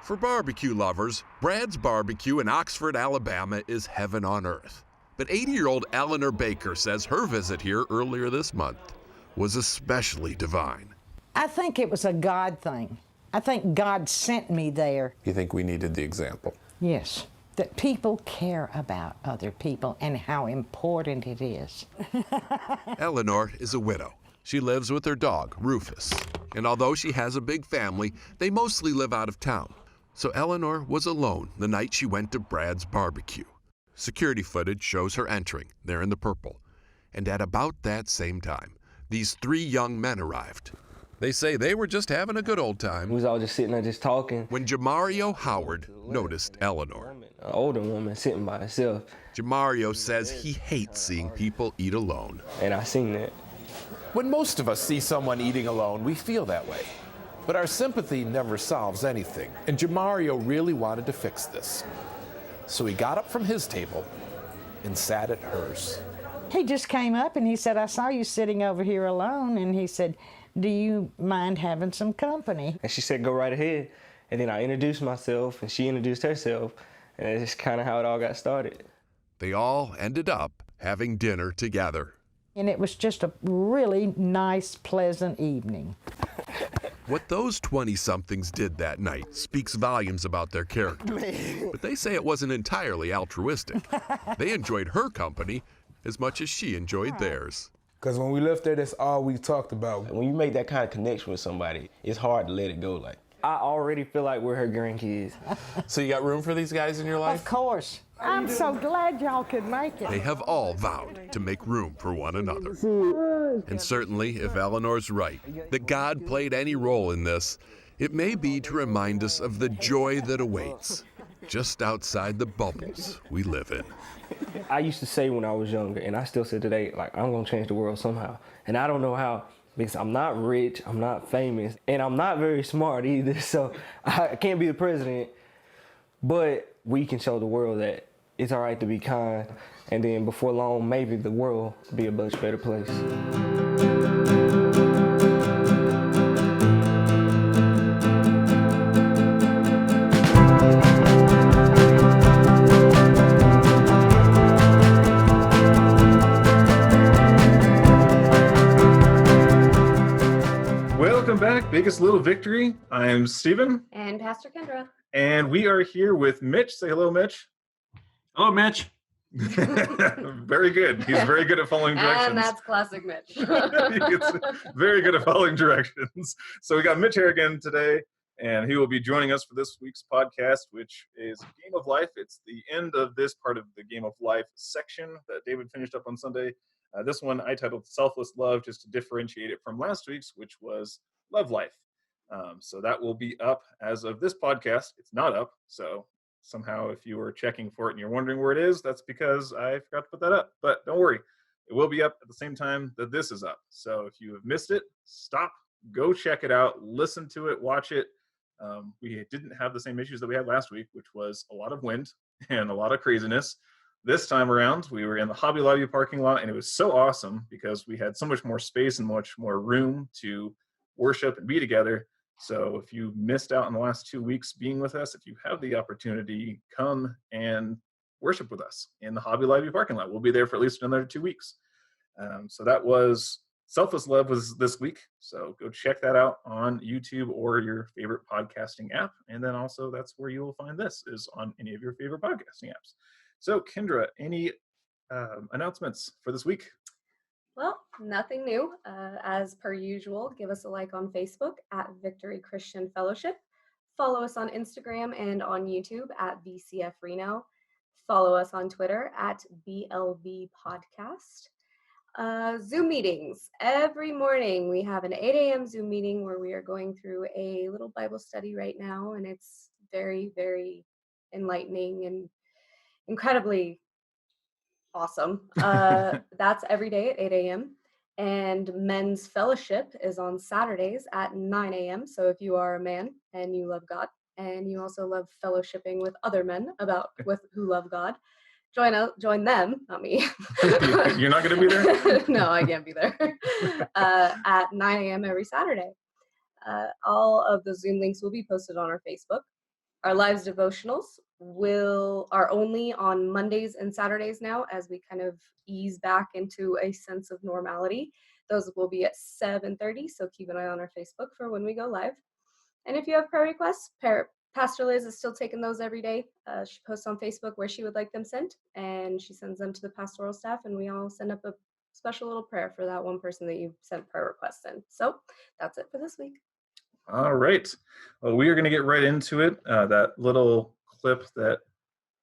For barbecue lovers, Brad's Barbecue in Oxford, Alabama is heaven on earth. But 80-year-old Eleanor Baker says her visit here earlier this month was especially divine. I think it was a God thing. I think God sent me there. You think we needed the example? Yes, that people care about other people and how important it is. Eleanor is a widow. She lives with her dog, Rufus. And although she has a big family, they mostly live out of town. So Eleanor was alone the night she went to Brad's Barbecue. Security footage shows her entering, there in the purple. And at about that same time, these 3 young men arrived. They say they were just having a good old time. We was all just sitting there just talking. When Jamario Howard noticed Eleanor. An older woman sitting by herself. Jamario says he hates seeing people eat alone. And I seen that. When most of us see someone eating alone, we feel that way. But our sympathy never solves anything, and Jamario really wanted to fix this. So he got up from his table and sat at hers. He just came up and he said, I saw you sitting over here alone, and he said, do you mind having some company? And she said, go right ahead. And then I introduced myself, and she introduced herself, and that's just kind of how it all got started. They all ended up having dinner together. And it was just a really nice, pleasant evening. What those 20-somethings did that night speaks volumes about their character. But they say it wasn't entirely altruistic. They enjoyed her company as much as she enjoyed theirs. Because when we left there, that's all we talked about. When you make that kind of connection with somebody, it's hard to let it go. Like, I already feel like we're her grandkids. So you got room for these guys in your life? Of course. I'm so glad y'all could make it. They have all vowed to make room for one another. And certainly, if Eleanor's right, that God played any role in this, it may be to remind us of the joy that awaits just outside the bubbles we live in. I used to say when I was younger, and I still say today, like, I'm gonna change the world somehow. And I don't know how, because I'm not rich, I'm not famous, and I'm not very smart either, so I can't be the president. But we can show the world that it's all right to be kind, and then before long, maybe the world will be a much better place. Welcome back, Biggest Little Victory. I'm Stephen. And Pastor Kendra. And we are here with Mitch. Say hello, Mitch. Hello, Mitch. Very good. He's very good at following directions. And that's classic Mitch. He's very good at following directions. So we got Mitch Harrigan today, and he will be joining us for this week's podcast, which is Game of Life. It's the end of this part of the Game of Life section that David finished up on Sunday. This one I titled Selfless Love, just to differentiate it from last week's, which was Love Life. So that will be up as of this podcast. It's not up, so somehow if you were checking for it and you're wondering where it is, that's because I forgot to put that up. But don't worry, it will be up at the same time that this is up. So if you have missed it, stop, go check it out, listen to it, watch it. We didn't have the same issues that we had last week, which was a lot of wind and a lot of craziness. This time around, we were in the Hobby Lobby parking lot, and it was so awesome because we had so much more space and much more room to worship and be together. So if you missed out on the last 2 weeks being with us, if you have the opportunity, come and worship with us in the Hobby Lobby parking lot. We'll be there for at least another 2 weeks. So that was Selfless Love was this week. So go check that out on YouTube or your favorite podcasting app. And then also that's where you will find this, is on any of your favorite podcasting apps. So Kendra, any announcements for this week? Well, nothing new. As per usual, give us a like on Facebook at Victory Christian Fellowship. Follow us on Instagram and on YouTube at VCF Reno. Follow us on Twitter at BLB Podcast. Zoom meetings. Every morning we have an 8 a.m. Zoom meeting where we are going through a little Bible study right now, and it's very, very enlightening and incredibly awesome. That's every day at 8 a.m. And men's fellowship is on Saturdays at 9 a.m. So if you are a man and you love God and you also love fellowshipping with other men who love God, join them, not me. You're not going to be there? No, I can't be there. At 9 a.m. every Saturday. All of the Zoom links will be posted on our Facebook. Our Lives devotionals are only on Mondays and Saturdays now, as we kind of ease back into a sense of normality. Those will be at 7:30, so keep an eye on our Facebook for when we go live. And if you have prayer requests, Pastor Liz is still taking those every day. She posts on Facebook where she would like them sent, and she sends them to the pastoral staff, and we all send up a special little prayer for that one person that you sent prayer requests in. So that's it for this week. All right. Well, we are going to get right into it. That little clip that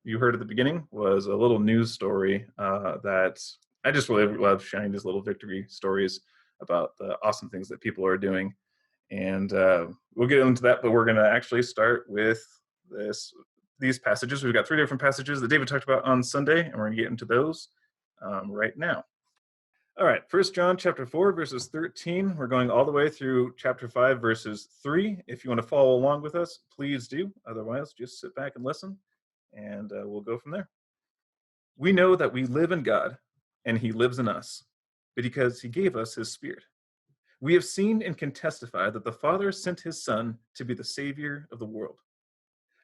you heard at the beginning was a little news story that I just really love sharing these little victory stories about the awesome things that people are doing. And we'll get into that, but we're going to actually start with these passages. We've got 3 different passages that David talked about on Sunday, and we're going to get into those right now. All right, 1 John chapter 4, verses 13. We're going all the way through chapter 5, verses 3. If you want to follow along with us, please do. Otherwise, just sit back and listen, and we'll go from there. We know that we live in God, and he lives in us, because he gave us his Spirit. We have seen and can testify that the Father sent his Son to be the Savior of the world.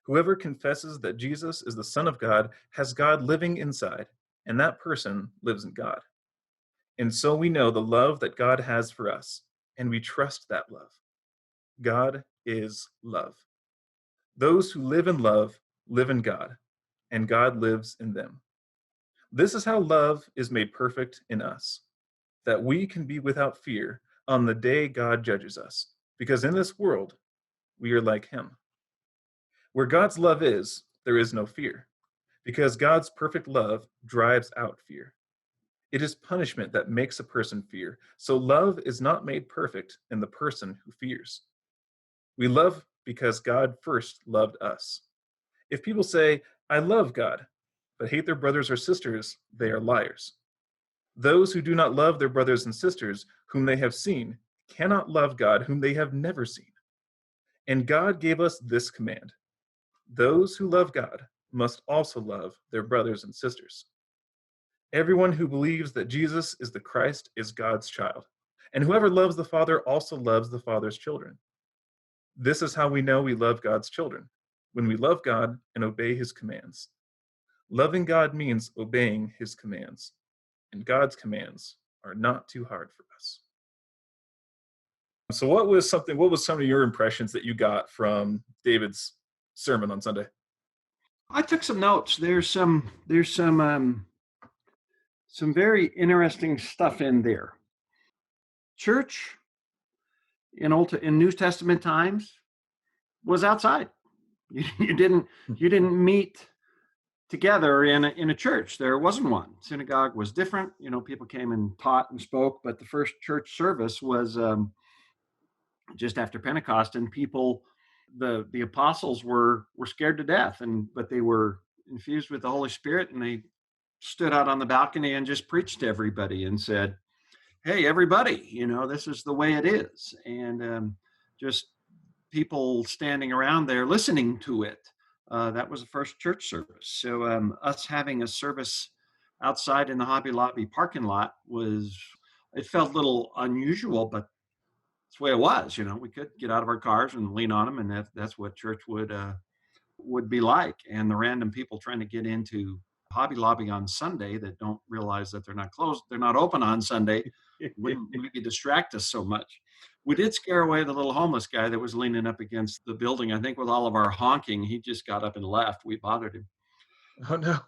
Whoever confesses that Jesus is the Son of God has God living inside, and that person lives in God. And so we know the love that God has for us, and we trust that love. God is love. Those who live in love live in God, and God lives in them. This is how love is made perfect in us, that we can be without fear on the day God judges us, because in this world, we are like him. Where God's love is, there is no fear, because God's perfect love drives out fear. It is punishment that makes a person fear, so love is not made perfect in the person who fears. We love because God first loved us. If people say, I love God, but hate their brothers or sisters, they are liars. Those who do not love their brothers and sisters whom they have seen cannot love God whom they have never seen. And God gave us this command: those who love God must also love their brothers and sisters. Everyone who believes that Jesus is the Christ is God's child, and whoever loves the Father also loves the Father's children. This is how we know we love God's children, when we love God and obey his commands. Loving God means obeying his commands, and God's commands are not too hard for us. So what was some of your impressions that you got from David's sermon on Sunday? I took some notes. There's some very interesting stuff in there. Church in New Testament times was outside. You didn't meet together in a church. There wasn't one. Synagogue was different. People came and taught and spoke, but the first church service was just after Pentecost, and people, the apostles were scared to death, but they were infused with the Holy Spirit, and they stood out on the balcony and just preached to everybody and said, hey, everybody, this is the way it is. And just people standing around there listening to it. That was the first church service. So us having a service outside in the Hobby Lobby parking lot it felt a little unusual, but that's the way it was. We could get out of our cars and lean on them, and that's what church would be like. And the random people trying to get into Hobby Lobby on Sunday that don't realize that they're not open on Sunday, wouldn't maybe distract us so much. We did scare away the little homeless guy that was leaning up against the building. I think with all of our honking, he just got up and left. We bothered him. Oh no!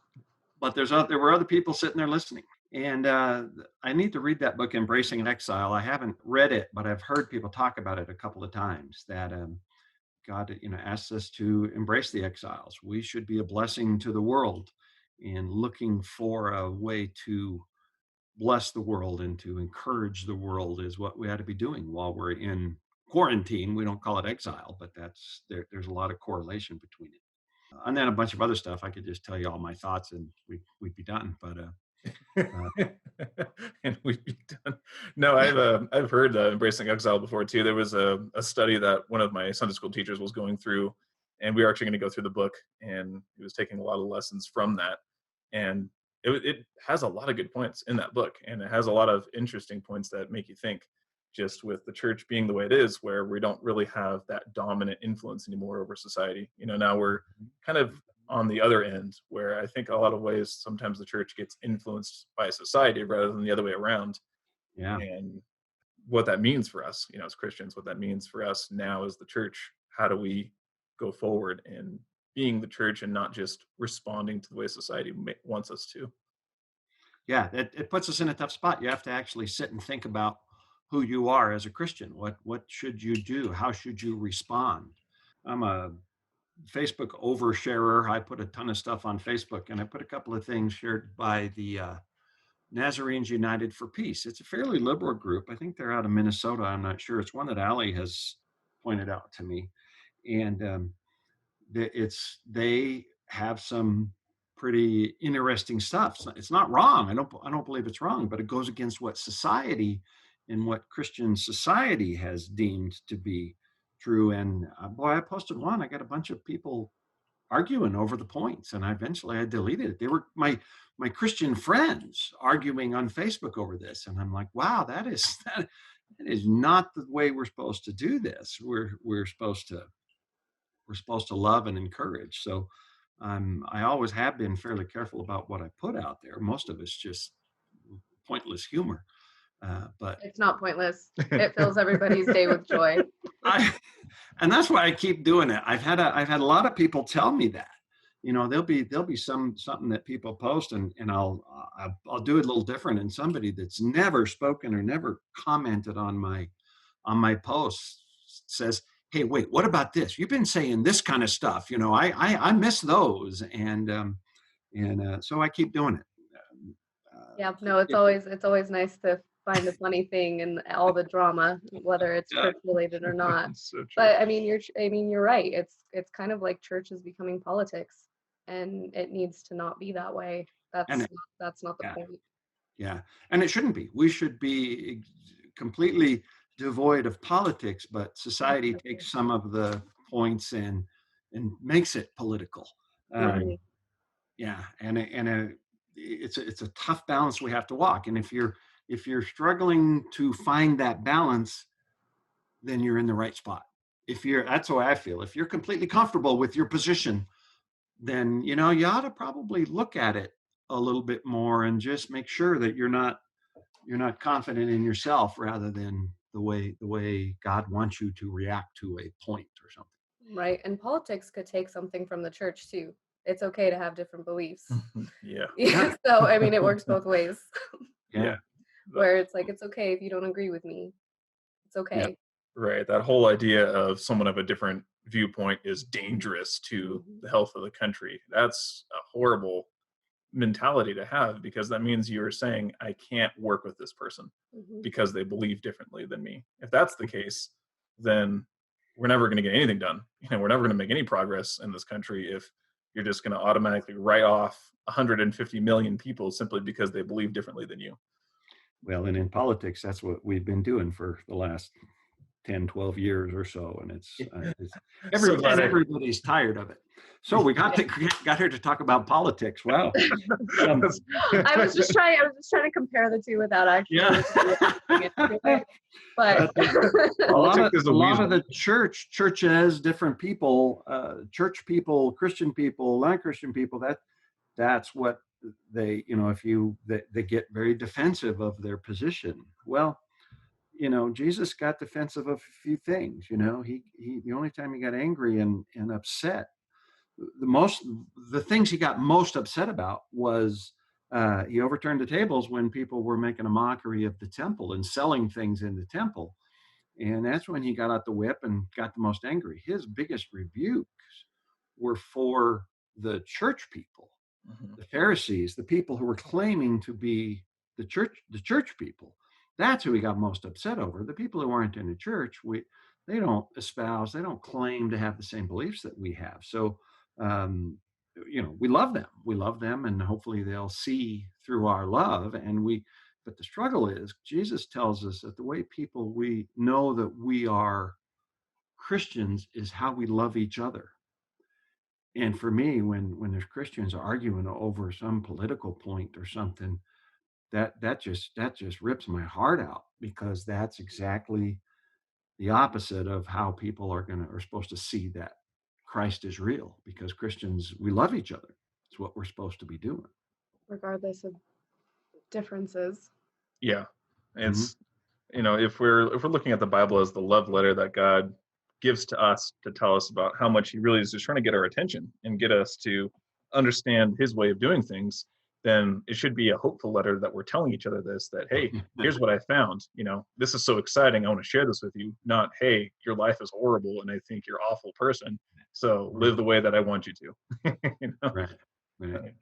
But there were other people sitting there listening. And I need to read that book, Embracing Exile. I haven't read it, but I've heard people talk about it a couple of times, that God, asks us to embrace the exiles. We should be a blessing to the world, and looking for a way to bless the world and to encourage the world is what we ought to be doing while we're in quarantine. We don't call it exile, but there's a lot of correlation between it. And then a bunch of other stuff. I could just tell you all my thoughts and we'd be done. But and we'd be done. No, I've heard Embracing Exile before too. There was a study that one of my Sunday school teachers was going through, and we were actually going to go through the book, and he was taking a lot of lessons from that. And it has a lot of good points in that book, and it has a lot of interesting points that make you think. just with the church being the way it is, where we don't really have that dominant influence anymore over society. Now we're kind of on the other end, where I think a lot of ways sometimes the church gets influenced by society rather than the other way around. Yeah. And what that means for us, as Christians, what that means for us now as the church, how do we go forward in being the church and not just responding to the way society wants us to? Yeah, it puts us in a tough spot. You have to actually sit and think about who you are as a Christian. What should you do? How should you respond? I'm a Facebook oversharer. I put a ton of stuff on Facebook, and I put a couple of things shared by the Nazarenes United for Peace. It's a fairly liberal group. I think they're out of Minnesota. I'm not sure. It's one that Allie has pointed out to me, and they have some pretty interesting stuff. It's not wrong. I don't believe it's wrong, but it goes against what society and what Christian society has deemed to be true. And boy, I posted one. I got a bunch of people arguing over the points, and I deleted it. They were my Christian friends arguing on Facebook over this, and I'm like, wow, that is not the way we're supposed to do this. We're supposed to love and encourage. So I always have been fairly careful about what I put out there. Most of it's just pointless humor, but It's not pointless. It fills everybody's day with joy. and that's why I keep doing it. I've had a lot of people tell me that. There'll be something that people post, and I'll do it a little different. And somebody that's never spoken or never commented on my posts says, "Hey, wait, what about this? You've been saying this kind of stuff. I miss those." And so I keep doing it. Yeah, no, it's always nice to find the funny thing in all the drama, whether it's church related or not. So true. But I mean, you're right. It's kind of like church is becoming politics, and it needs to not be that way. And That's not the yeah. point. Yeah, and it shouldn't be. We should be completely devoid of politics, but society takes some of the points and makes it political. Mhm. Yeah, and it's a tough balance we have to walk. And if you're struggling to find that balance, then you're in the right spot. That's the way I feel. If you're completely comfortable with your position, then you ought to probably look at it a little bit more and just make sure that you're not confident in yourself rather than the way God wants you to react to a point or something. Right. And politics could take something from the church too. It's okay to have different beliefs. Yeah. Yeah. So I mean, it works both ways. Yeah. Where it's like, it's okay if you don't agree with me. It's okay. Right. That whole idea of someone of a different viewpoint is dangerous to the health of the country. That's a horrible mentality to have, because that means you're saying, I can't work with this person Mhm. because they believe differently than me. If that's the case, then we're never going to get anything done. We're never going to make any progress in this country if you're just going to automatically write off 150 million people simply because they believe differently than you. Well, and in politics, that's what we've been doing for the last 10, 12 years or so. And everybody's tired of it. So we got here to talk about politics. Wow. I was just trying to compare the two without actually. Yeah. But a lot of the churches, different people, church people, Christian people, non-Christian people, that's what they get very defensive of their position. Well, Jesus got defensive of a few things. He the only time he got angry and upset, the things he got most upset about was he overturned the tables when people were making a mockery of the temple and selling things in the temple. And that's when he got out the whip and got the most angry. His biggest rebukes were for the church people, the Pharisees, the people who were claiming to be the church people. That's who he got most upset over. The people who aren't in the church, they don't espouse, they don't claim to have the same beliefs that we have. So, we love them. We love them, and hopefully they'll see through our love. But the struggle is, Jesus tells us that the way we know that we are Christians is how we love each other. And for me, when there's Christians arguing over some political point or something, that just rips my heart out, because that's exactly the opposite of how people are supposed to see that Christ is real, because Christians, we love each other. It's what we're supposed to be doing. regardless of differences. Yeah, Mm-hmm. it's if we're looking at the Bible as the love letter that God gives to us to tell us about how much He really is just trying to get our attention and get us to understand His way of doing things, then it should be a hopeful letter that we're telling each other this, that hey, here's what I found. This is so exciting. I want to share this with you. Not hey, your life is horrible and I think you're an awful person. So live the way that I want you to. Right. Right.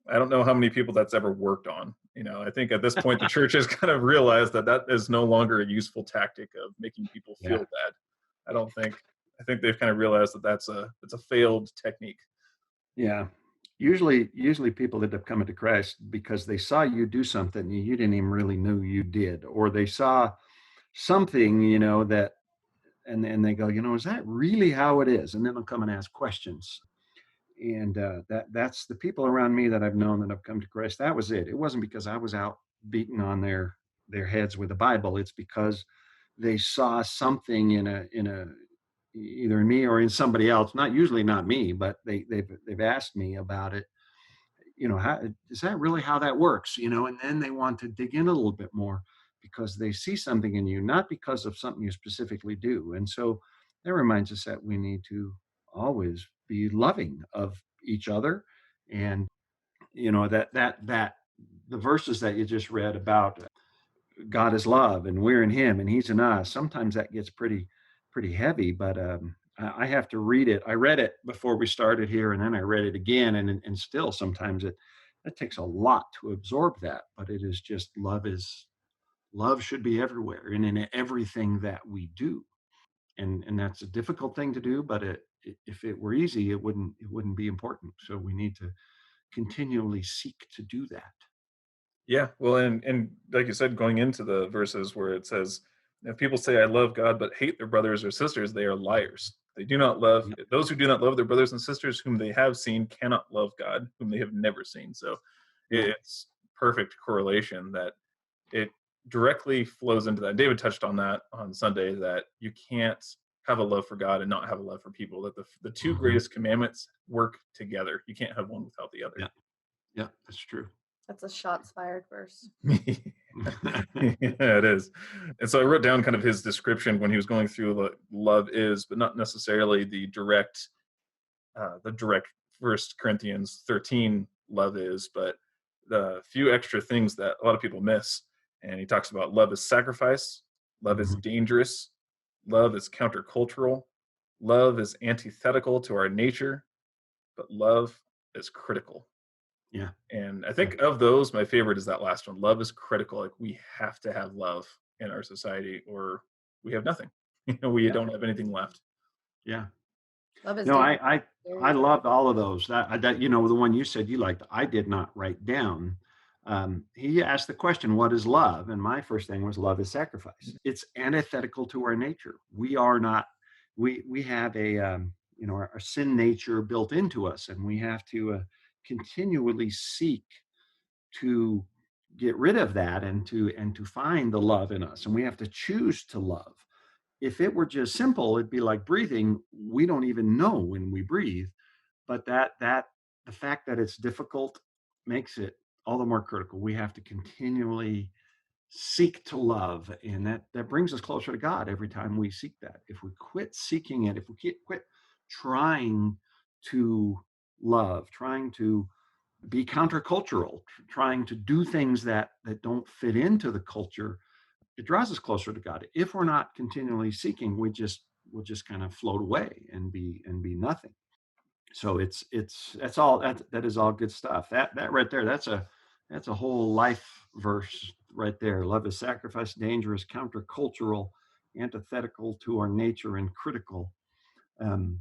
I don't know how many people that's ever worked on. I think at this point the church has kind of realized that that is no longer a useful tactic of making people feel Yeah. bad. I think they've kind of realized that it's a failed technique. Yeah. Usually people end up coming to Christ because they saw you do something you didn't even really know you did, or they saw something, that, and they go, is that really how it is? And then they'll come and ask questions. And that's the people around me that I've known that have come to Christ. That was it. It wasn't because I was out beating on their heads with the Bible. It's because they saw something in a either in me or in somebody else. Not me, but they've asked me about it. How is that really how that works? And then they want to dig in a little bit more because they see something in you, not because of something you specifically do. And so that reminds us that we need to always be loving of each other. And that the verses that you just read about God is love and we're in him and he's in us, sometimes that gets pretty heavy, but I have to read it. I read it before we started here, and then I read it again, and still sometimes it takes a lot to absorb that. But it is just love should be everywhere and in everything that we do, and that's a difficult thing to do. But if it were easy, it wouldn't be important. So we need to continually seek to do that. Yeah, well, and like you said, going into the verses where it says, if people say I love God but hate their brothers or sisters, they are liars. They do not love Yep. those who do not love their brothers and sisters whom they have seen cannot love God whom they have never seen. So Yeah. it's perfect correlation that it directly flows into that. David touched on that on Sunday, that you can't have a love for God and not have a love for people. That the two Mhm. greatest commandments work together. You can't have one without the other. Yeah. Yeah, that's true. That's a shots fired verse. Yeah, it is. And so I wrote down kind of his description when he was going through what love is, but not necessarily the direct First Corinthians 13 love is, but the few extra things that a lot of people miss. And he talks about love is sacrifice, love is Mhm. dangerous, love is countercultural, love is antithetical to our nature, but love is critical. Yeah. And I think of those, my favorite is that last one. Love is critical. Like we have to have love in our society, or we have nothing. We Yeah. don't have anything left. Yeah. Love is No, dangerous. I loved all of those. That the one you said you liked, I did not write down. He asked the question, "What is love?" And my first thing was, "Love is sacrifice." It's antithetical to our nature. We are not. We have our sin nature built into us, and we have to continually seek to get rid of that and to find the love in us, and we have to choose to love. If it were just simple, it'd be like breathing. We don't even know when we breathe, but that the fact that it's difficult makes it all the more critical. We have to continually seek to love, and that brings us closer to God every time we seek that. If we quit seeking it, if we quit trying to love, trying to be countercultural, trying to do things that don't fit into the culture, it draws us closer to God. If we're not continually seeking, we'll just kind of float away and be nothing. So that's all that is all good stuff. That right there, that's a whole life verse right there. Love is sacrifice, dangerous, countercultural, antithetical to our nature, and critical. Um,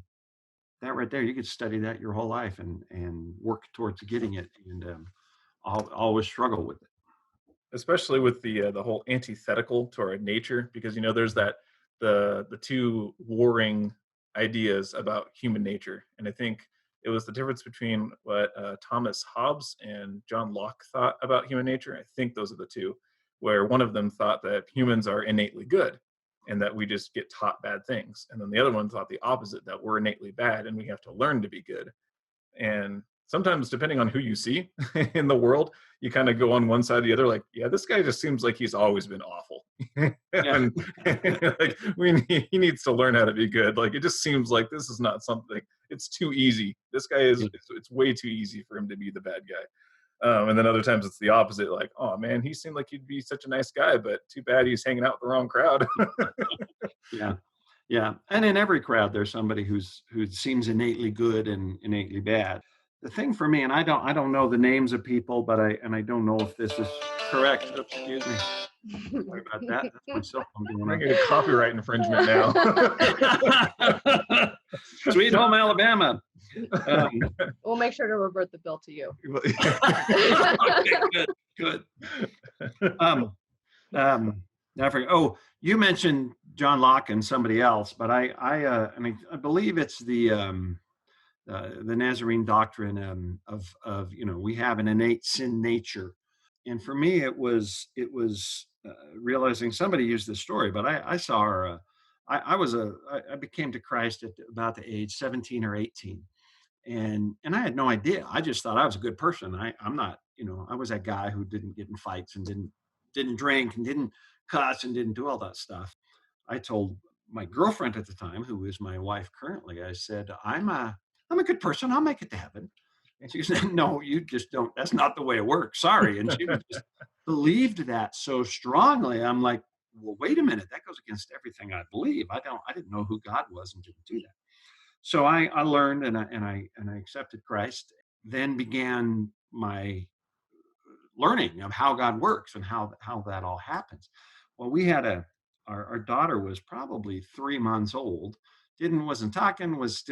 that right there, you could study that your whole life and work towards getting it, and I'll always struggle with it. Especially with the whole antithetical to our nature, because there's that the two warring ideas about human nature, and I think It was the difference between what Thomas Hobbes and John Locke thought about human nature. I think those are the two, where one of them thought that humans are innately good and that we just get taught bad things. And then the other one thought the opposite, that we're innately bad and we have to learn to be good. And sometimes, depending on who you see in the world, you kind of go on one side or the other, like, yeah, this guy just seems like he's always been awful. And like, he needs to learn how to be good. Like, it just seems like this is not something, it's too easy. This guy is, it's way too easy for him to be the bad guy. And then other times it's the opposite, like, oh man, he seemed like he'd be such a nice guy, but too bad he's hanging out with the wrong crowd. Yeah. And in every crowd, there's somebody who seems innately good and innately bad. The thing for me, and I don't know the names of people, but I don't know if this is correct. Oops, excuse me. Sorry about that. That's my cell phone going We're on. getting copyright infringement now. Sweet home Alabama. We'll make sure to revert the bill to you. Okay, good. You mentioned John Locke and somebody else, but I believe it's the Nazarene doctrine of we have an innate sin nature, and for me it was realizing, somebody used this story, but I saw her. I became to Christ at about the age 17 or 18. And I had no idea. I just thought I was a good person. I'm not, I was that guy who didn't get in fights and didn't drink and didn't cuss and didn't do all that stuff. I told my girlfriend at the time, who is my wife currently, I said, I'm a good person. I'll make it to heaven. And she said, no, you just don't. That's not the way it works. Sorry. And she just believed that so strongly. I'm like, well, wait a minute. That goes against everything I believe. I didn't know who God was and didn't do that. So I learned and I accepted Christ, then began my learning of how God works and how that all happens. Well, we had our daughter was probably 3 months old, wasn't talking, was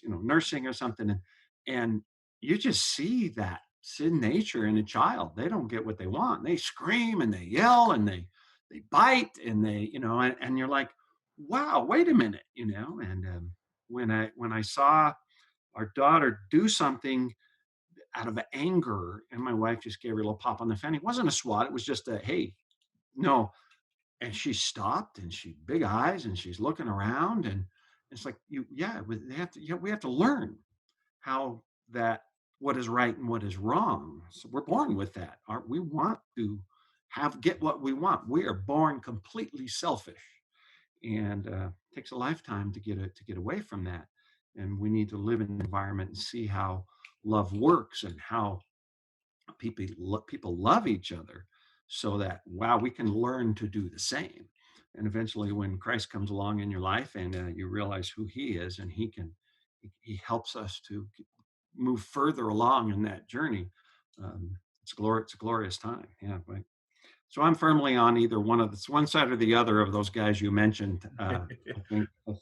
nursing or something, and you just see that sin nature in a child. They don't get what they want. They scream and they yell and they bite and they and you're like, wow, wait a minute, and when I saw our daughter do something out of anger, and my wife just gave her a little pop on the fanny. It wasn't a swat. It was just a, hey, no. And she stopped and she big eyes and she's looking around, and it's like, we have to learn how what is right and what is wrong. So we're born with that. We want to get what we want. We are born completely selfish. And it takes a lifetime to get away from that. And we need to live in an environment and see how love works and how people love each other, so that, wow, we can learn to do the same. And eventually, when Christ comes along in your life and you realize who he is, and he helps us to move further along in that journey, it's a glorious time. Yeah, right. So I'm firmly on either one side or the other of those guys you mentioned. I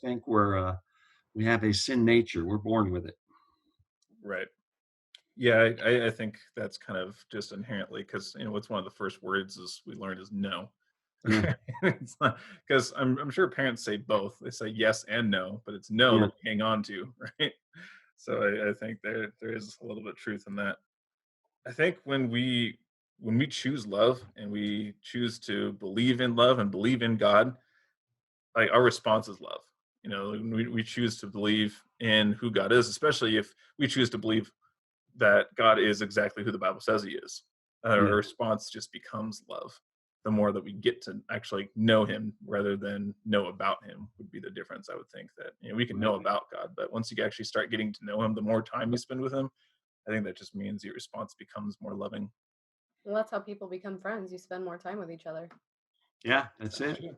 think we have a sin nature. We're born with it. Right. Yeah, I think that's kind of just inherently, because what's one of the first words we learned is no. Yeah. It's not, because I'm sure parents say both. They say yes and no, but it's no that we hang on to, right? So I think there is a little bit of truth in that. I think when we choose love and we choose to believe in love and believe in God, like, our response is love. We choose to believe in who God is, especially if we choose to believe that God is exactly who the Bible says he is. Our response just becomes love. The more that we get to actually know him rather than know about him would be the difference. I would think that we can know about God, but once you actually start getting to know him, the more time you spend with him, I think that just means your response becomes more loving. Well, that's how people become friends. You spend more time with each other. Yeah, that's it. True.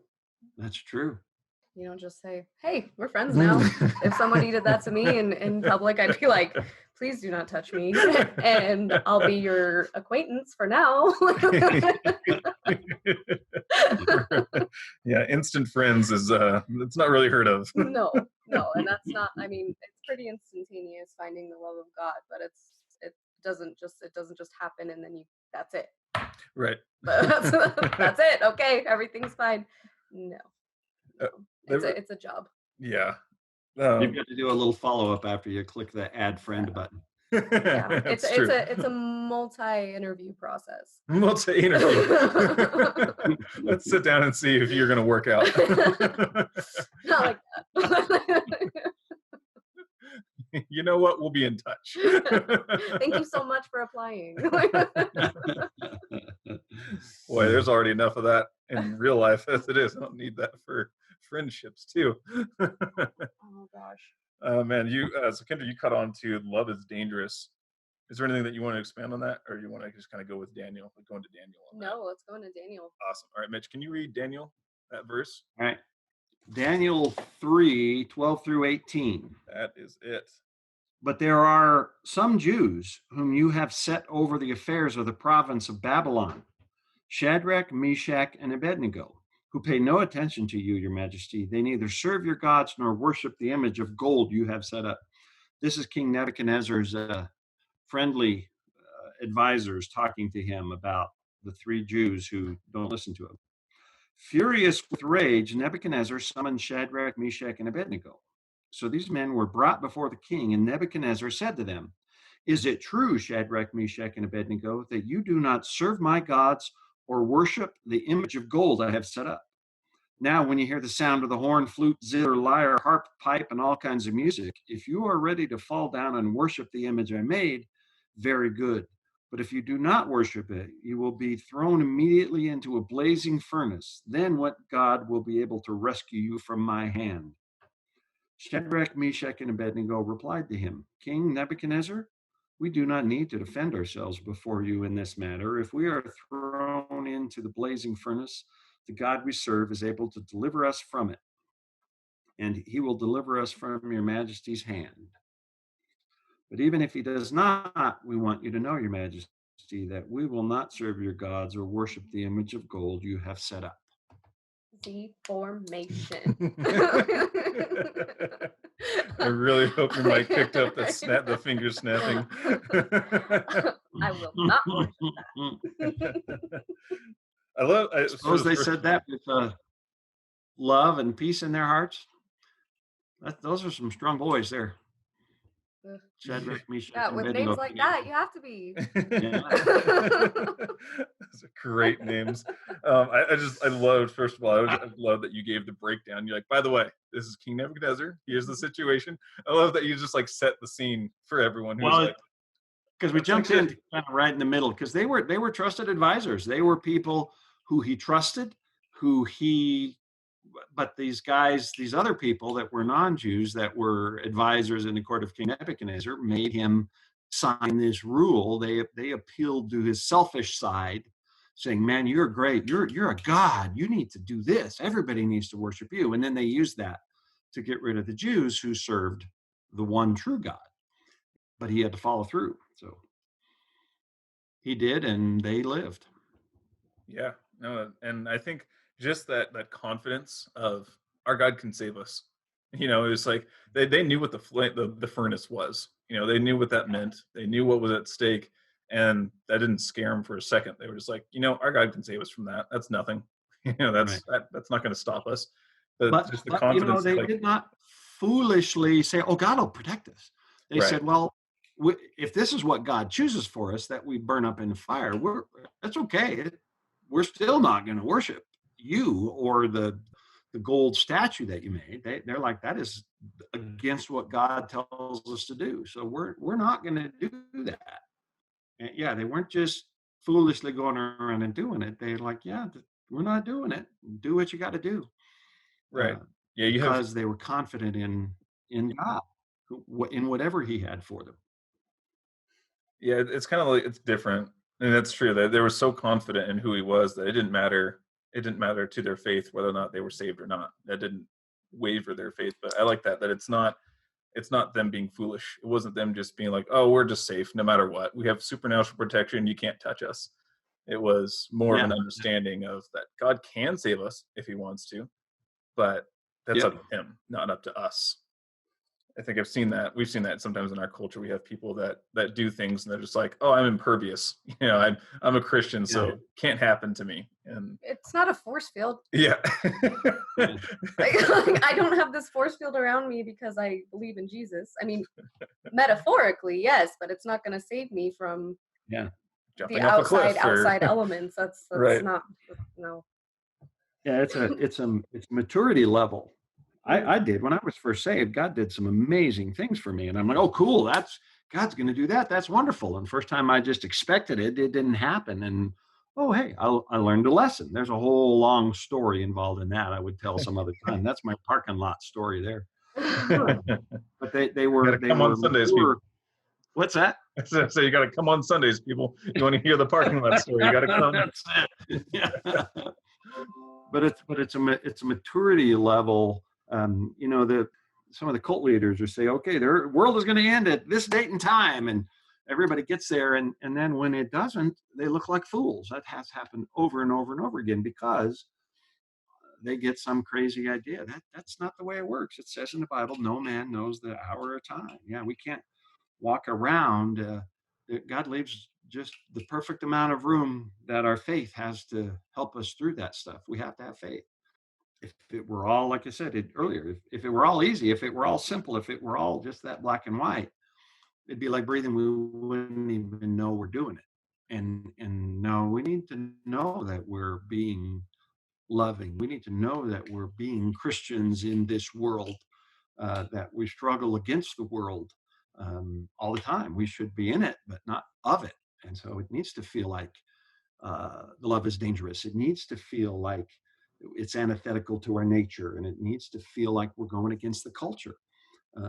That's true. You don't just say, hey, we're friends now. If somebody did that to me in public, I'd be like, please do not touch me. And I'll be your acquaintance for now. Yeah, instant friends is it's not really heard of. No, and that's not, it's pretty instantaneous finding the love of God, but it doesn't just happen and then that's it. Right. That's it. Okay, everything's fine. No. It's a job. Yeah. You've got to do a little follow-up after you click the add friend button. Yeah, That's true. it's a multi-interview process. Multi-interview. Let's sit down and see if you're going to work out. Not like that. You know what? We'll be in touch. Thank you so much for applying. Boy, there's already enough of that in real life as it is. I don't need that for friendships too. Oh gosh. Man, so Kendra, you cut on to love is dangerous. Is there anything that you want to expand on that, or you want to just kind of go with Daniel? Like go into Daniel on that? No, let's go into Daniel. Awesome. All right, Mitch, can you read Daniel, that verse? All right. Daniel 3:12 through 18. That is it. But there are some Jews whom you have set over the affairs of the province of Babylon, Shadrach, Meshach, and Abednego, who pay no attention to you, your majesty. They neither serve your gods nor worship the image of gold you have set up. This is King Nebuchadnezzar's friendly advisors talking to him about the three Jews who don't listen to him. Furious with rage, Nebuchadnezzar summoned Shadrach, Meshach, and Abednego. So these men were brought before the king, and Nebuchadnezzar said to them, "Is it true, Shadrach, Meshach, and Abednego, that you do not serve my gods or worship the image of gold I have set up? Now, when you hear the sound of the horn, flute, zither, lyre, harp, pipe, and all kinds of music, if you are ready to fall down and worship the image I made, very good. But if you do not worship it, you will be thrown immediately into a blazing furnace. Then what God will be able to rescue you from my hand?" Shadrach, Meshach, and Abednego replied to him, "King Nebuchadnezzar, we do not need to defend ourselves before you in this matter. If we are thrown into the blazing furnace, the God we serve is able to deliver us from it, and he will deliver us from your majesty's hand. But even if he does not, we want you to know, your majesty, that we will not serve your gods or worship the image of gold you have set up." Z formation. I really hope your mic picked up the finger snapping. I will not worship that. I Suppose they said that with love and peace in their hearts. Those are some strong boys there. Shadrach, Meshach, Yeah, and with Abednego. names like that, you have to be. Those are great names. I loved, first of all, I love that you gave the breakdown. You're like, by the way, this is King Nebuchadnezzar. Here's the situation. I love that you just like set the scene for everyone who's like, because we jumped in kind of right in the middle, because they were trusted advisors. They were people who he trusted, but these guys, these other people that were non-Jews that were advisors in the court of King Nebuchadnezzar, made him sign this rule. They appealed to his selfish side, saying, "Man, you're great. You're a god. You need to do this. Everybody needs to worship you." And then they used that to get rid of the Jews who served the one true God. But he had to follow through. So he did, and they lived. yeah, no, and I think just that confidence of our God can save us. It's like they knew what the furnace was. They knew what that meant. They knew what was at stake, and that didn't scare them for a second. They were just like, our God can save us from that. That's nothing. That's not going to stop us. But just the confidence. They did not foolishly say, "Oh, God will protect us." They said, "Well, if this is what God chooses for us, that we burn up in the fire, that's okay. We're still not going to worship you or the gold statue that you made." They're like, that is against what God tells us to do. So we're not going to do that. And yeah, they weren't just foolishly going around and doing it. They're like, "Yeah, we're not doing it. Do what you got to do." Right. Because they were confident in God, in whatever he had for them. Yeah, it's kind of like, it's different. And that's true. They were so confident in who he was that it didn't matter to their faith whether or not they were saved or not. That didn't waver their faith. But I like that it's not them being foolish. It wasn't them just being like, "Oh, we're just safe no matter what. We have supernatural protection. You can't touch us." It was more of an understanding of that God can save us if he wants to, but that's up to him, not up to us. I think I've seen that. We've seen that sometimes in our culture. We have people that do things and they're just like, oh, I'm impervious. I'm a Christian, so can't happen to me. And It's not a force field. yeah. I don't have this force field around me because I believe in Jesus. I mean, metaphorically, yes, but it's not going to save me from Jumping the off a cliff outside elements. That's right. not, no. Yeah, it's maturity level. I did when I was first saved. God did some amazing things for me, and I'm like, oh, cool. God's going to do that. That's wonderful. And first time I just expected it, it didn't happen. And oh, hey, I learned a lesson. There's a whole long story involved in that. I would tell some other time. That's my parking lot story there. But they were come on Sundays, people. What's that? So you got to come on Sundays, people. You want to hear the parking lot story? You got to come. That's it. Yeah. But it's a maturity level. Some of the cult leaders will say, okay, their world is going to end at this date and time, and everybody gets there, and then when it doesn't, they look like fools. That has happened over and over and over again because they get some crazy idea. That's not the way it works. It says in the Bible, no man knows the hour or time. Yeah, we can't walk around. God leaves just the perfect amount of room that our faith has to help us through that stuff. We have to have faith. If it were all, like I said earlier, if it were all easy, if it were all simple, if it were all just that black and white, it'd be like breathing. We wouldn't even know we're doing it. And no, we need to know that we're being loving. We need to know that we're being Christians in this world, that we struggle against the world all the time. We should be in it, but not of it. And so it needs to feel like the love is dangerous. It needs to feel like it's antithetical to our nature, and it needs to feel like we're going against the culture,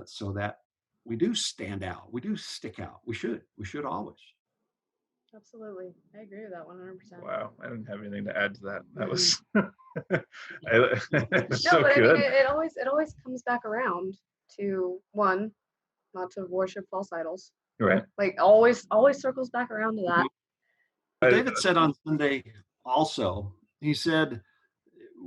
so that we do stand out. We do stick out. We should always. Absolutely. I agree with that 100%. Wow. I didn't have anything to add to that. That was so so but good. I mean, it always comes back around to one, not to worship false idols. Right. Like always circles back around to that. David said on Sunday also, he said,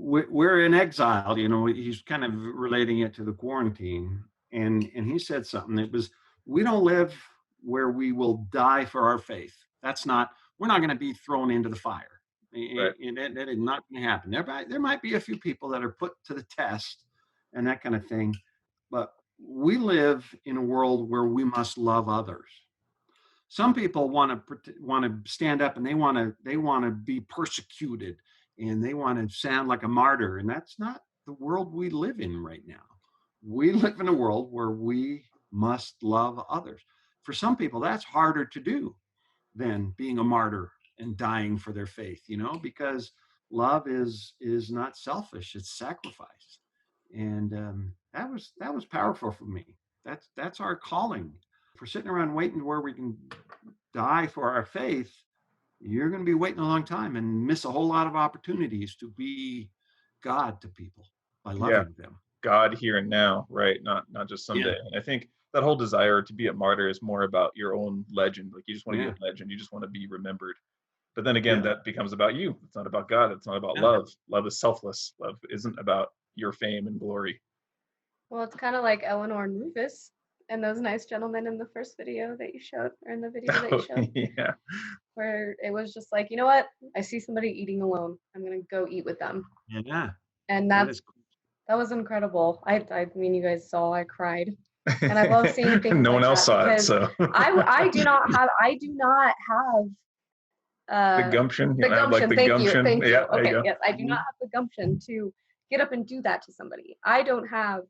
we're in exile. He's kind of relating it to the quarantine. And he said something. It was, we don't live where we will die for our faith. We're not going to be thrown into the fire. Right. That is not going to happen. There might be a few people that are put to the test and that kind of thing. But we live in a world where we must love others. Some people want to stand up and they want to be persecuted and they want to sound like a martyr. And that's not the world we live in right now. We live in a world where we must love others. For some people, that's harder to do than being a martyr and dying for their faith, because love is not selfish, it's sacrifice. And that was powerful for me. That's our calling. If we're sitting around waiting where we can die for our faith, you're going to be waiting a long time and miss a whole lot of opportunities to be God to people by loving them. God here and now, right? Not just someday. Yeah. And I think that whole desire to be a martyr is more about your own legend. Like you just want to be a legend. You just want to be remembered. But then again, that becomes about you. It's not about God. It's not about love. Love is selfless. Love isn't about your fame and glory. Well, it's kind of like Eleanor and Rufus and those nice gentlemen in the first video that you showed, or in the video that you showed. Yeah. Where it was just like, you know what? I see somebody eating alone. I'm going to go eat with them. Yeah. And that was incredible. I mean, you guys saw, I cried. And I love seeing things no like one else saw it, so. I do not have the gumption. The gumption. Thank you. Yeah, okay. Yes, I do not have the gumption to get up and do that to somebody. I don't have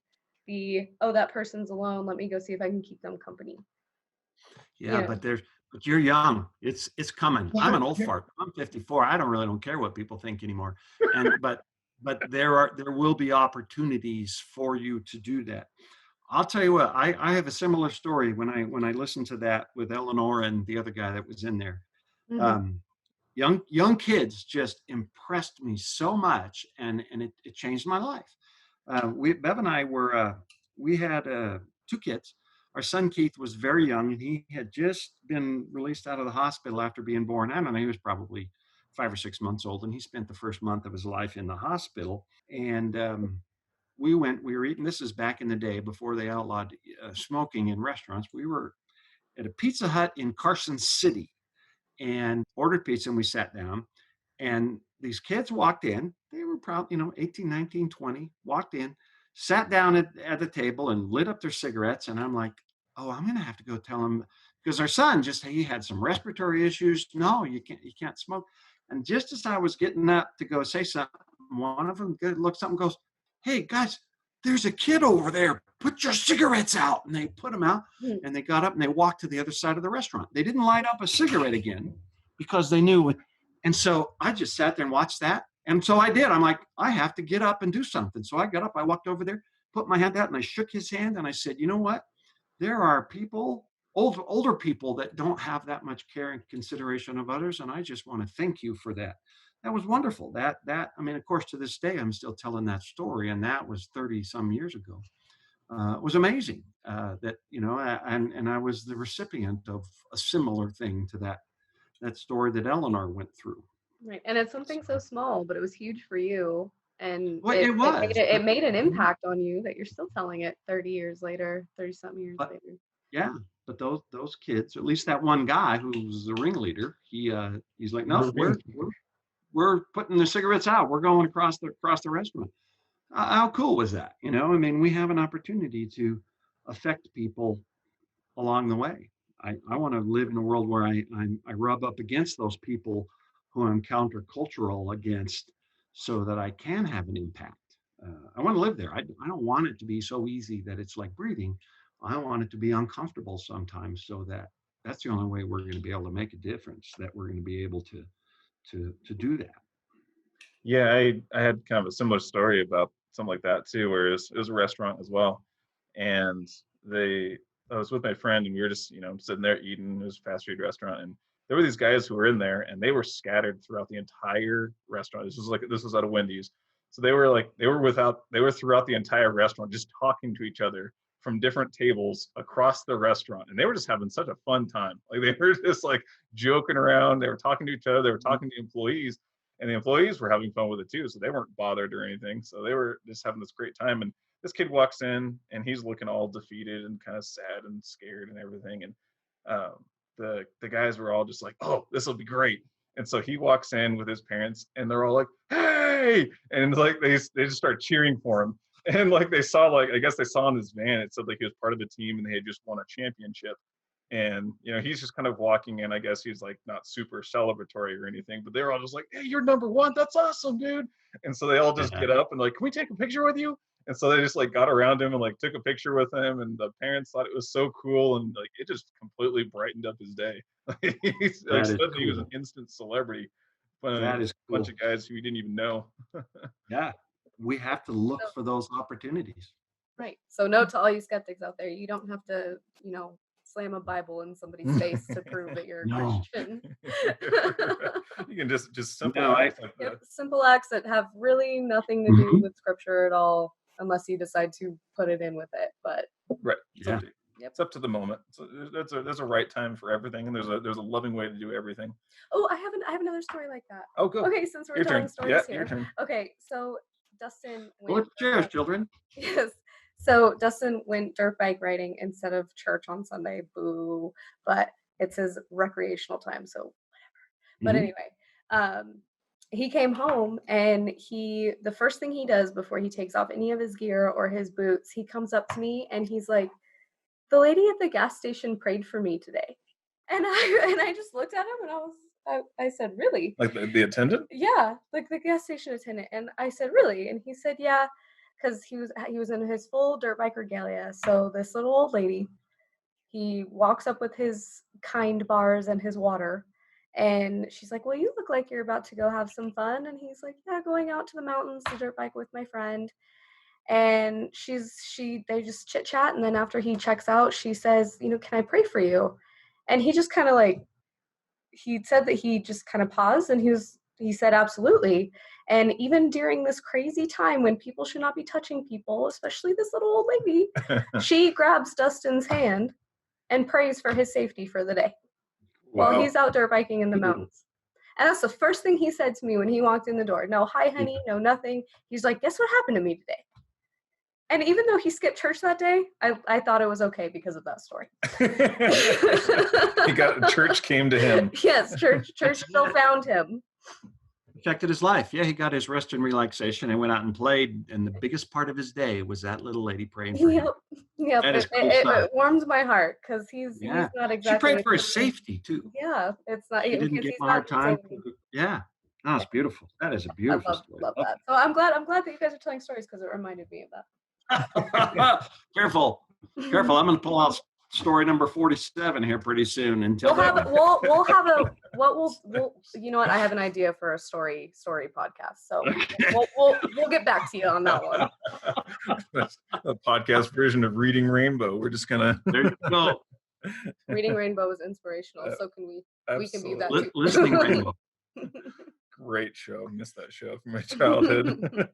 that person's alone. Let me go see if I can keep them company. Yeah, but you're young. It's coming. I'm an old fart. I'm 54. I don't care what people think anymore. And but there will be opportunities for you to do that. I'll tell you what, I have a similar story when I listened to that with Eleanor and the other guy that was in there. Mm-hmm. Young kids just impressed me so much, and it changed my life. Bev and I we had 2 kids. Our son Keith was very young, and he had just been released out of the hospital after being born. I don't know, he was probably 5 or 6 months old, and he spent the first month of his life in the hospital. And we were eating, this is back in the day before they outlawed smoking in restaurants. We were at a Pizza Hut in Carson City and ordered pizza, and we sat down, and these kids walked in. They were probably, 18, 19, 20, walked in, sat down at the table and lit up their cigarettes. And I'm like, oh, I'm going to have to go tell them, because our son he had some respiratory issues. No, you can't smoke. And just as I was getting up to go say something, one of them looks up and goes, hey guys, there's a kid over there. Put your cigarettes out. And they put them out, and they got up and they walked to the other side of the restaurant. They didn't light up a cigarette again because they knew. And so I just sat there and watched that. And so I did. I'm like, I have to get up and do something. So I got up, I walked over there, put my hand out, and I shook his hand. And I said, you know what? There are people, older people, that don't have that much care and consideration of others. And I just want to thank you for that. That was wonderful. I mean, of course, to this day, I'm still telling that story. And that was 30 some years ago. It was amazing that, and I was the recipient of a similar thing to that story that Eleanor went through. Right. And it's something so small, but it was huge for you. And Well, it was. It made an impact on you that you're still telling it 30 years later, 30 something years later. Yeah. But those kids, at least that one guy who was the ringleader, he's like, no, we're putting the cigarettes out. We're going across the restaurant. How cool was that? I mean, we have an opportunity to affect people along the way. I want to live in a world where I rub up against those people who I'm countercultural against, so that I can have an impact. I want to live there. I don't want it to be so easy that it's like breathing. I want it to be uncomfortable sometimes, so that's the only way we're going to be able to make a difference, that we're going to be able to do that. Yeah, I had kind of a similar story about something like that too, where it was a restaurant as well. And I was with my friend, and we were just, sitting there eating. It was a fast food restaurant, and there were these guys who were in there, and they were scattered throughout the entire restaurant. This was at a Wendy's. So they were throughout the entire restaurant, just talking to each other from different tables across the restaurant. And they were just having such a fun time. Like, they were just like joking around. They were talking to each other. They were talking to employees, and the employees were having fun with it too. So they weren't bothered or anything. So they were just having this great time. And this kid walks in, and he's looking all defeated and kind of sad and scared and everything. And the guys were all just like, oh, this will be great. And so he walks in with his parents, and they're all like, hey, and like they just start cheering for him. And like they saw, I guess they saw on his van, it said like he was part of the team and they had just won a championship. And he's just kind of walking in. I guess he's like not super celebratory or anything, but they're all just like, hey, you're number one, that's awesome, dude. And so they all just get up and like, can we take a picture with you? And so they just like got around him and like took a picture with him, and the parents thought it was so cool, and like it just completely brightened up his day. He was an instant celebrity. That is cool. A bunch of guys who he didn't even know. Yeah, we have to look for those opportunities. Right. So note to all you skeptics out there, you don't have to, slam a Bible in somebody's face to prove that you're a Christian. You can just simple acts like that. Simple acts that have really nothing to do with scripture at all, unless you decide to put it in with it. But right. It's up to the moment. So there's a right time for everything, and there's a loving way to do everything. Oh, I have another story like that. Oh, good. Okay, since we're telling stories here. Your turn. Okay, so Dustin cheers, children. Yes. So Dustin went dirt bike riding instead of church on Sunday. Boo. But it's his recreational time, so whatever. But anyway, he came home, and the first thing he does before he takes off any of his gear or his boots, he comes up to me and he's like, the lady at the gas station prayed for me today. And I just looked at him, and I said, really? Like the attendant? Yeah, like the gas station attendant. And I said, really? And he said, yeah, because he was in his full dirt bike regalia. So this little old lady, he walks up with his kind bars and his water, and she's like, well, you look like you're about to go have some fun. And he's like, yeah, going out to the mountains to dirt bike with my friend. And they just chit chat. And then after he checks out, she says, can I pray for you? And he just kind of he said that he just kind of paused, and he said, absolutely. And even during this crazy time when people should not be touching people, especially this little old lady, she grabs Dustin's hand and prays for his safety for the day while he's out dirt biking in the mountains. And that's the first thing he said to me when he walked in the door. No, hi, honey, no, nothing. He's like, guess what happened to me today? And even though he skipped church that day, I thought it was okay because of that story. Church came to him. Yes, church still found him. Affected his life. Yeah, he got his rest and relaxation and went out and played. And the biggest part of his day was that little lady praying for him. Yep. That is cool It warms my heart because he's not exactly. She prayed for his safety too. Yeah, it's not. She didn't give him a hard time. Yeah, no, it's beautiful. That is a beautiful story. Love that. So I'm glad that you guys are telling stories because it reminded me of that. Careful. I'm going to pull out story number 47 here pretty soon. Until we'll have you know what? I have an idea for a story podcast. So we'll get back to you on that one. That's a podcast version of Reading Rainbow. We're just gonna. There you go. Reading Rainbow is inspirational, so can we? We can be that too. Listening Rainbow. Great show. Missed that show from my childhood.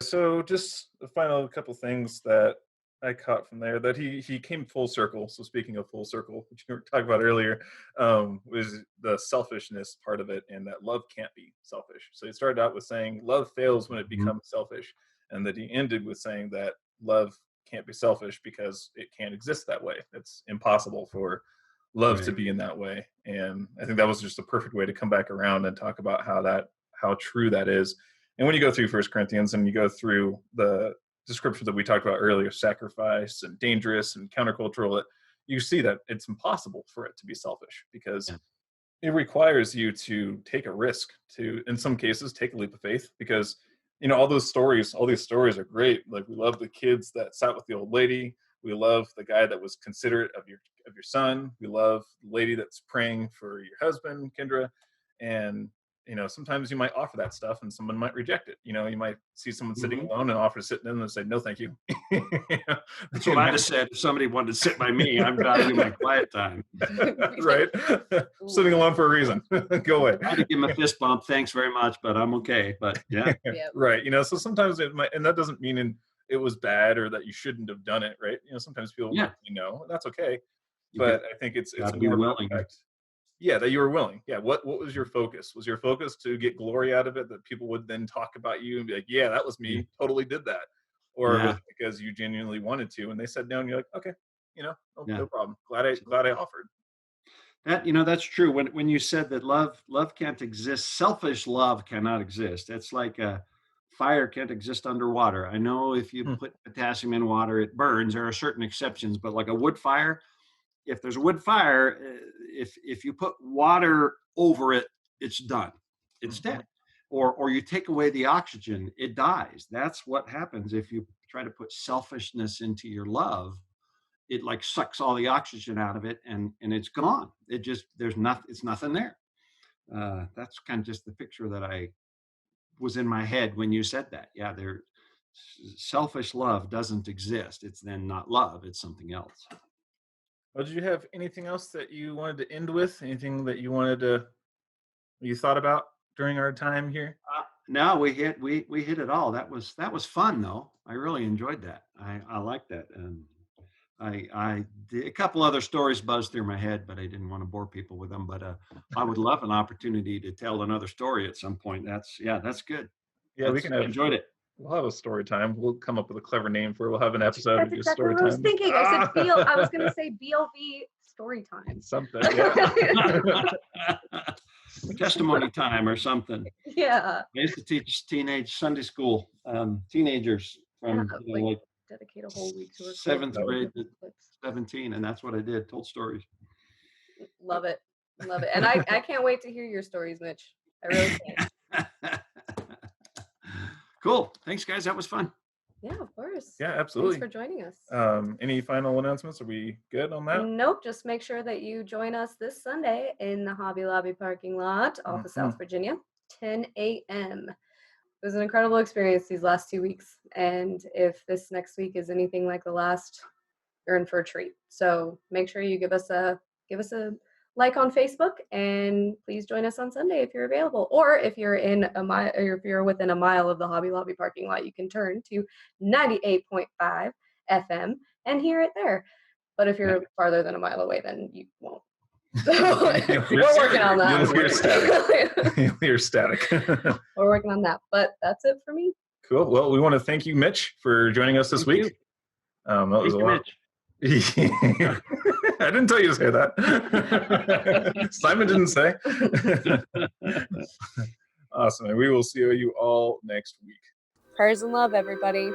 So just the final couple things that I caught from there, that he came full circle. So speaking of full circle, which you were talking about earlier, was the selfishness part of it, and that love can't be selfish. So he started out with saying love fails when it becomes selfish, and that he ended with saying that love can't be selfish because it can't exist that way. It's impossible for love to be in that way. And I think that was just a perfect way to come back around and talk about how true that is. And when you go through 1 Corinthians and you go through the description that we talked about earlier, sacrifice and dangerous and countercultural, you see that it's impossible for it to be selfish because it requires you to take a risk, to, in some cases, take a leap of faith, because all these stories are great. Like, we love the kids that sat with the old lady. We love the guy that was considerate of your son. We love the lady that's praying for your husband, Kendra. And sometimes you might offer that stuff and someone might reject it. You might see someone sitting alone and offer to sit in and say, no, thank you. That's what I just said. If somebody wanted to sit by me, I'm valuing my quiet time. Right? Sitting alone for a reason. Go away. I had to give him a fist bump. Thanks very much, but I'm okay. But yeah. Right. So sometimes it might, and that doesn't mean it was bad or that you shouldn't have done it. Right. Sometimes people might say no, that's okay. But I think it's more willing. Yeah, that you were willing. Yeah, what was your focus? Was your focus to get glory out of it, that people would then talk about you and be like, yeah, that was me, totally did that? Or was it because you genuinely wanted to and they said no and you're like, okay, no problem. Glad I offered. That's true. When you said that love can't exist, selfish love cannot exist. It's like a fire can't exist underwater. I know if you put potassium in water, it burns. There are certain exceptions, but like a wood fire, if there's a wood fire, if you put water over it, it's done. It's dead. Or you take away the oxygen, it dies. That's what happens if you try to put selfishness into your love. It like sucks all the oxygen out of it and it's gone. It's nothing there. That's kind of just the picture that I was in my head when you said that. Yeah, selfish love doesn't exist. It's then not love, it's something else. Well, did you have anything else that you wanted to end with? Anything that you thought about during our time here? No, we hit it all. That was fun though. I really enjoyed that. I like that. And I did a couple other stories buzzed through my head, but I didn't want to bore people with them. But I would love an opportunity to tell another story at some point. That's good. Yeah, I enjoyed it. We'll have a story time. We'll come up with a clever name for it. We'll have an episode of just story time. I was thinking. I was going to say BLV story time. Something. Yeah. Testimony time or something. Yeah. I used to teach teenage Sunday school, teenagers from dedicate a whole week to it. 7th grade to 17, and that's what I did. Told stories. Love it, and I can't wait to hear your stories, Mitch. I really can't. Cool. Thanks, guys. That was fun. Yeah, of course. Yeah, absolutely. Thanks for joining us. Any final announcements? Are we good on that? Nope. Just make sure that you join us this Sunday in the Hobby Lobby parking lot off of South Virginia, 10 a.m. It was an incredible experience these last 2 weeks. And if this next week is anything like the last, you're in for a treat. So make sure you give us a like on Facebook, and please join us on Sunday if you're available. Or if you're if you're within a mile of the Hobby Lobby parking lot, you can turn to 98.5 FM and hear it there. But if you're farther than a mile away, then you won't. So we're working on that. You'll hear static. You'll hear static. We're working on that. But that's it for me. Cool. Well, we want to thank you, Mitch, for joining us this Thank week. That was Thank a you, lot. Mitch. I didn't tell you to say that. Simon didn't say. Awesome. And we will see you all next week. Prayers and love, everybody.